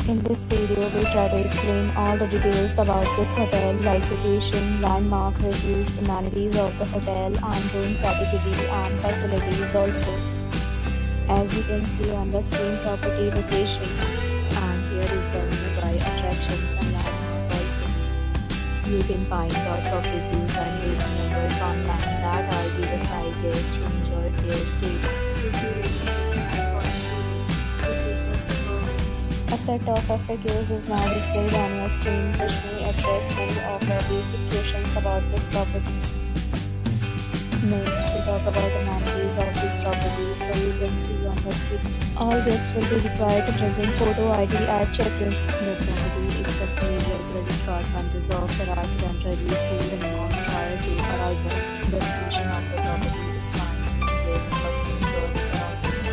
In this video, we try to explain all the details about this hotel like location, landmark, reviews, amenities of the hotel and room category and facilities also. As you can see on the screen, property location, and here is the nearby attractions and landmark also. You can find lots of reviews and rating numbers online that are given by guests who enjoyed their stay. A set of FAQs is now displayed on your screen, which may address many of the basic questions about this property. Next, we talk about the amenities of this property. So you can see on the screen, all guests will be required to present photo ID at check-in. The property accepts major credit cards and reserves the right to temporarily hold an amount prior to arrival. The location of the property is fine. Guests come to enjoy the surroundings.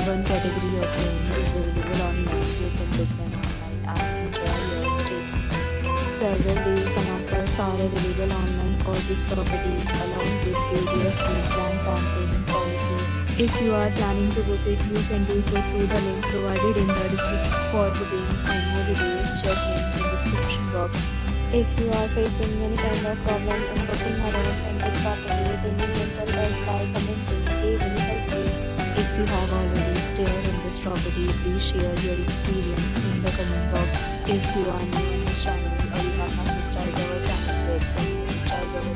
One category of room is available online. You can book them online and enjoy your stay. Several days and offers are available online for this property, along with various payment plans and payment policy. If you are planning to book it, you can do so through the link provided in the description. For booking and more details, check link in the description box. If you are facing any kind of problem in booking a room in this property, then you can tell us by commenting. We will help you. If you have already stayed in this property, please share your experience in the comment box. If you are new in this channel or you have not subscribed our channel yet, then subscribe our